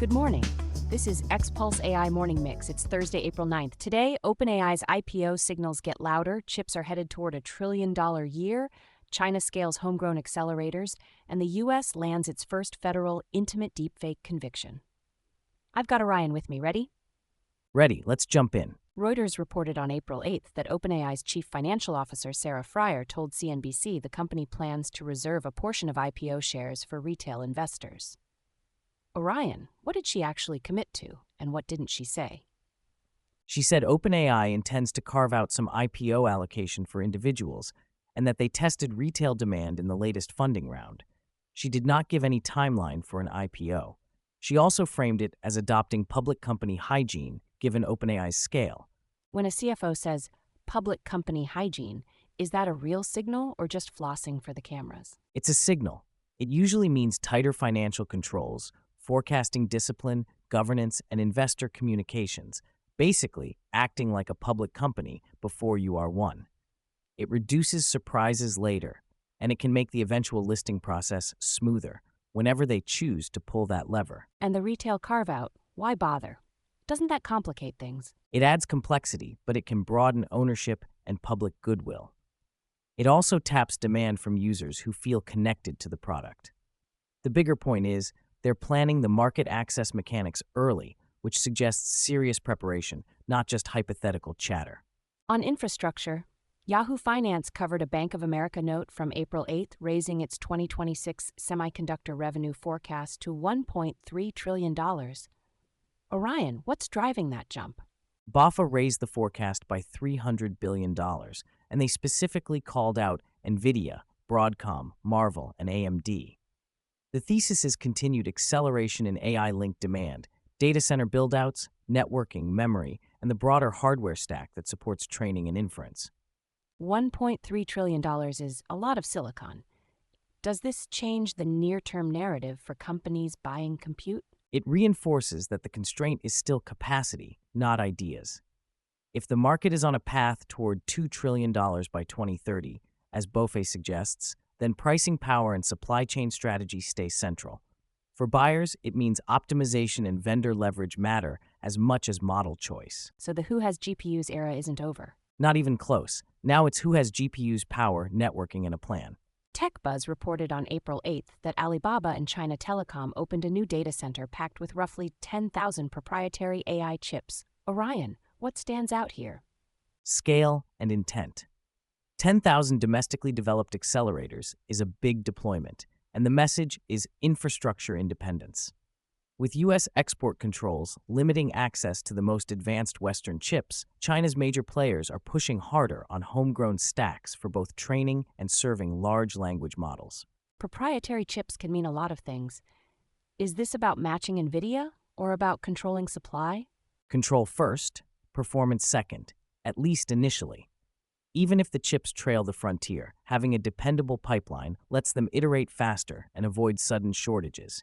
Good morning. This is X-Pulse AI Morning Mix. It's Thursday, April 9th. Today, OpenAI's IPO signals get louder, chips are headed toward $1 trillion year, China scales homegrown accelerators, and the U.S. lands its first federal intimate deepfake conviction. I've got Orion with me. Ready? Ready. Let's jump in. Reuters reported on April 8th that OpenAI's chief financial officer, Sarah Friar, told CNBC the company plans to reserve a portion of IPO shares for retail investors. Orion, what did she actually commit to, and what didn't she say? She said OpenAI intends to carve out some IPO allocation for individuals and that they tested retail demand in the latest funding round. She did not give any timeline for an IPO. She also framed it as adopting public company hygiene given OpenAI's scale. When a CFO says public company hygiene, is that a real signal or just flossing for the cameras? It's a signal. It usually means tighter financial controls, forecasting discipline, governance, and investor communications, basically acting like a public company before you are one. It reduces surprises later, and it can make the eventual listing process smoother whenever they choose to pull that lever. And the retail carve-out, why bother? Doesn't that complicate things? It adds complexity, but it can broaden ownership and public goodwill. It also taps demand from users who feel connected to the product. The bigger point is, they're planning the market access mechanics early, which suggests serious preparation, not just hypothetical chatter. On infrastructure, Yahoo Finance covered a Bank of America note from April 8th, raising its 2026 semiconductor revenue forecast to $1.3 trillion. Orion, what's driving that jump? BofA raised the forecast by $300 billion, and they specifically called out Nvidia, Broadcom, Marvell, and AMD. The thesis is continued acceleration in AI-linked demand, data center buildouts, networking, memory, and the broader hardware stack that supports training and inference. $1.3 trillion is a lot of silicon. Does this change the near-term narrative for companies buying compute? It reinforces that the constraint is still capacity, not ideas. If the market is on a path toward $2 trillion by 2030, as BofA suggests, then pricing power and supply chain strategy stay central. For buyers, it means optimization and vendor leverage matter as much as model choice. So the who has GPUs era isn't over. Not even close. Now it's who has GPUs, power, networking, and a plan. TechBuzz reported on April 8th that Alibaba and China Telecom opened a new data center packed with roughly 10,000 proprietary AI chips. Orion, what stands out here? Scale and intent. 10,000 domestically developed accelerators is a big deployment, and the message is infrastructure independence. With U.S. export controls limiting access to the most advanced Western chips, China's major players are pushing harder on homegrown stacks for both training and serving large language models. Proprietary chips can mean a lot of things. Is this about matching Nvidia or about controlling supply? Control first, performance second, at least initially. Even if the chips trail the frontier, having a dependable pipeline lets them iterate faster and avoid sudden shortages.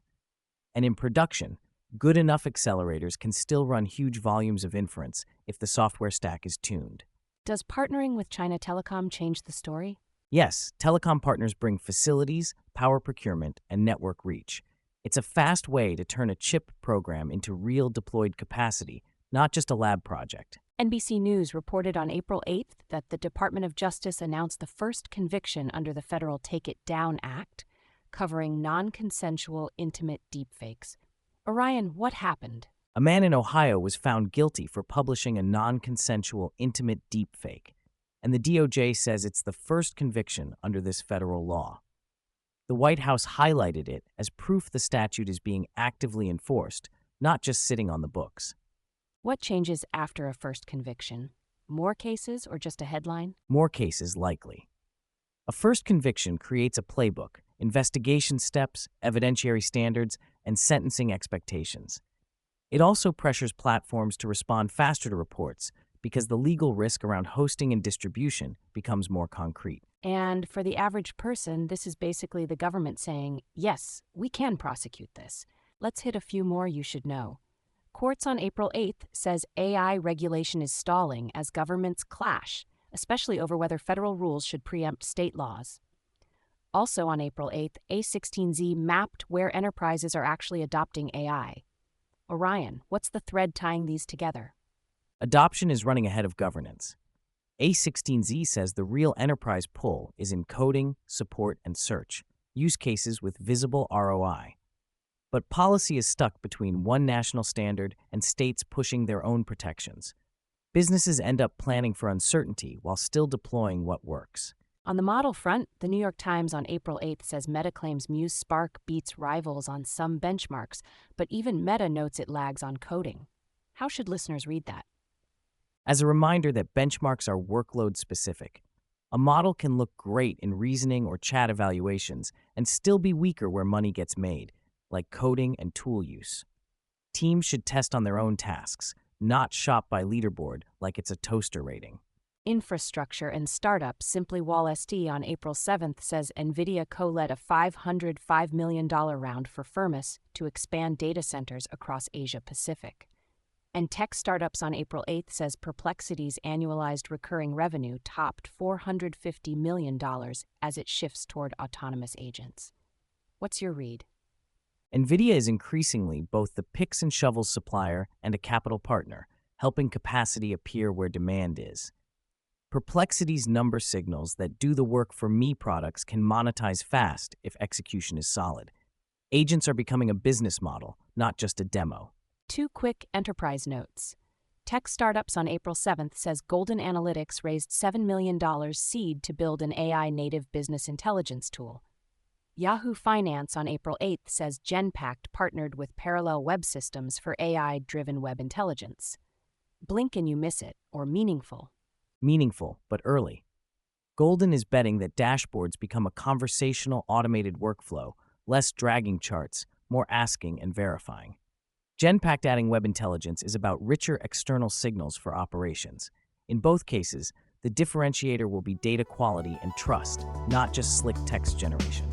And in production, good enough accelerators can still run huge volumes of inference if the software stack is tuned. Does partnering with China Telecom change the story? Yes, telecom partners bring facilities, power procurement, and network reach. It's a fast way to turn a chip program into real deployed capacity, not just a lab project. NBC News reported on April 8th that the Department of Justice announced the first conviction under the federal Take It Down Act, covering nonconsensual intimate deepfakes. Orion, what happened? A man in Ohio was found guilty for publishing a nonconsensual intimate deepfake, and the DOJ says it's the first conviction under this federal law. The White House highlighted it as proof the statute is being actively enforced, not just sitting on the books. What changes after a first conviction? More cases or just a headline? More cases likely. A first conviction creates a playbook, investigation steps, evidentiary standards, and sentencing expectations. It also pressures platforms to respond faster to reports because the legal risk around hosting and distribution becomes more concrete. And for the average person, this is basically the government saying, yes, we can prosecute this. Let's hit a few more you should know. Courts on April 8th says AI regulation is stalling as governments clash, especially over whether federal rules should preempt state laws. Also on April 8th, A16Z mapped where enterprises are actually adopting AI. Orion, what's the thread tying these together? Adoption is running ahead of governance. A16Z says the real enterprise pull is in coding, support, and search, use cases with visible ROI. But policy is stuck between one national standard and states pushing their own protections. Businesses end up planning for uncertainty while still deploying what works. On the model front, the New York Times on April 8th says Meta claims Muse Spark beats rivals on some benchmarks, but even Meta notes it lags on coding. How should listeners read that? As a reminder that benchmarks are workload specific. A model can look great in reasoning or chat evaluations and still be weaker where money gets made, like coding and tool use. Teams should test on their own tasks, not shop by leaderboard like it's a toaster rating. Infrastructure and startup Simply Wall ST on April 7th says Nvidia co-led a $505 million round for Firmus to expand data centers across Asia Pacific. And tech startups on April 8th says Perplexity's annualized recurring revenue topped $450 million as it shifts toward autonomous agents. What's your read? Nvidia is increasingly both the picks and shovels supplier and a capital partner, helping capacity appear where demand is. Perplexity's number signals that do the work for me products can monetize fast if execution is solid. Agents are becoming a business model, not just a demo. 2 quick enterprise notes. Tech startups on April 7th says Golden Analytics raised $7 million seed to build an AI-native business intelligence tool. Yahoo Finance on April 8th says Genpact partnered with Parallel Web Systems for AI-driven web intelligence. Blink and you miss it, or meaningful. Meaningful, but early. Golden is betting that dashboards become a conversational automated workflow, less dragging charts, more asking and verifying. Genpact adding web intelligence is about richer external signals for operations. In both cases, the differentiator will be data quality and trust, not just slick text generation.